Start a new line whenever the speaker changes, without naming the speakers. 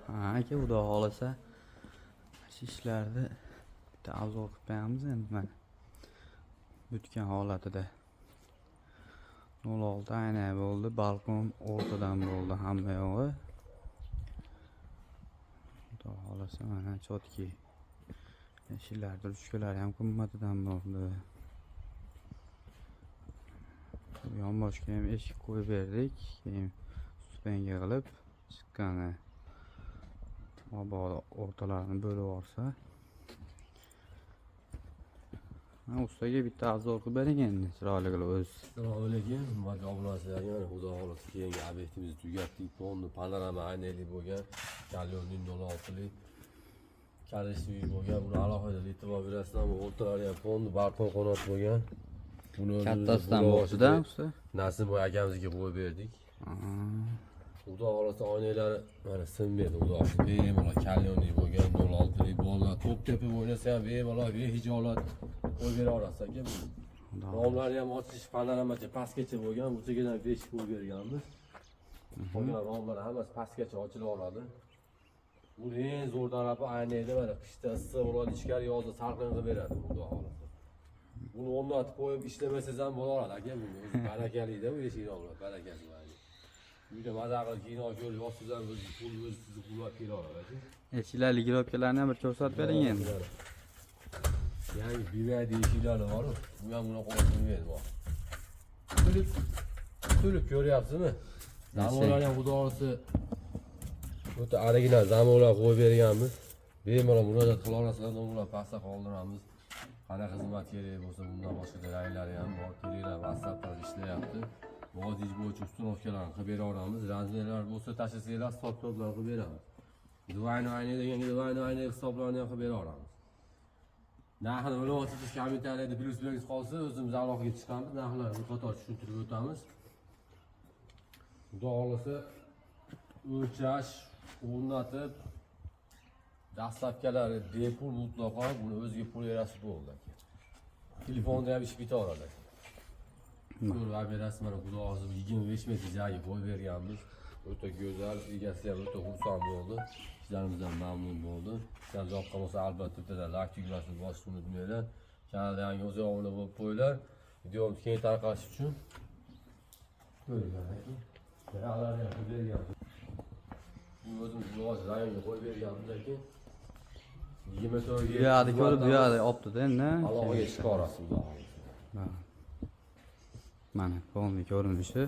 Ha aka xudo xohlasa shu ishlarni bitta obzor qilib qo'yamiz endi mana butgan holatida 06 ayna bo'ldi, balkon o'rtadan bo'ldi hamma yog'i. Xudo xohlasa mana chotki eshiklarda ruchkalar ham qimmatdan bo'ldi. Yonboshga ham eshik qo'yib berdik, keyin suspanga qilib chiqqani. Mabodo o'rtalarini bo'lib olsa. Ustaga bitta obzor qilib bering endi, chiroyli qilib o'z.
Assalomu alaykum, hurmatli obunachilar. Xudo xohlasa keyingi obyektimizni tugatdik. Fondi panorama aynali bo'lgan, Galyonning 06lik kalishli bo'lgan. Buni alohida e'tibor berasizlar. Bu o'rtalari ham fondi balkon qanot bo'lgan. Buni
Kattasidan bo'ldi-da usta.
Nasimoy akamizga qo'yib berdik. Xudo xohlasa oynalari mana sinmaydi. Xudo xohlasa bemalol Galyonning bo'lgan 06lik bo'lgan. To'p tepib o'ynasa ham bemalol behijolat qo'yib bera olasiz aka. Romlari ham ochish panoramacha pastgacha bo'lgan. Bu chegadan 5 qo'yib berganmiz. Qolgan romlar hammasi pastgacha ochila oladi. Bu eng zo'r tarafi aynaydi mana qishda issiq bo'ladi, ichkari yozda salqin qilib beradi xudo xohlasa. Buni o'rnatib qo'yib ishlamasangiz ham bo'laveradi aka. Bu o'zi barakali-da bu eshik romlar, barakali mana. Uyda maza qilib kino ko'rib yozsiz ham o'zi pul sizni qulab kelaveradi aka.
Eshiklar ligirovkalarni ham bir ko'rsatib bering endi.
Yangi BYD eshiklari bor-ku, bu ham bunaqa qo'ymaydi bor. Tulib ko'ryapsizmi? Zamonlar ham xudo xohlasa o'ta original zamonlar qo'yib berganmiz. Bemalol murojaat qila olasizlar, nomerlar pastda qoldiramiz. Qanaqa xizmat kerak bo'lsa, bundan boshqa ranglari ham bor. Telegram, WhatsAppda ishlayapti. Vodiy bo'yicha ustunovkalarni qilib bera olamiz. Razmerlar bo'lsa tashlasanglar, hisob-kitoblar qilib beramiz. Divayni ayna degan divayni ayna hisoblarni ham qilib bera olamiz. Narxini bilib kommentariyada plyus belgisi qolsa, o'zimiz aloqaga chiqamiz, narxlarni qator tushuntirib o'tamiz. Xudo xohlasa o'lchash, o'rnatib dastlabkilari bepul mutlaqo buni o'ziga pul berasiz bo'ldi. Telefonda ham ish bitaveradi. Ko'rib berasiz, mana xudo xohlasa 25 metr joyga qo'yib berganmiz. O'ta go'zal, egasi ham o'ta xursand bo'ldi. Ishlarimizdan mamnun bo'ldi. Sizlar yoqqan bo'lsa albatta bitta like tugmasini bosishni unutmanglar. Kanalga yangi o'zi obuna bo'lib qo'yinglar. Videomiz keng tarqalishi uchun. Ko'ringlar. Yağlarni ham qo'yib berganmiz. Bu o'zimiz hozir rayonga qo'yib berganmiz aka. 24 ga.
Bu yoqda ko'rib, bu yoqda olibdi-da endi.
Aloqaga chiqarasiz xudo xohlasa.
Mana, fonli ko'rinishi.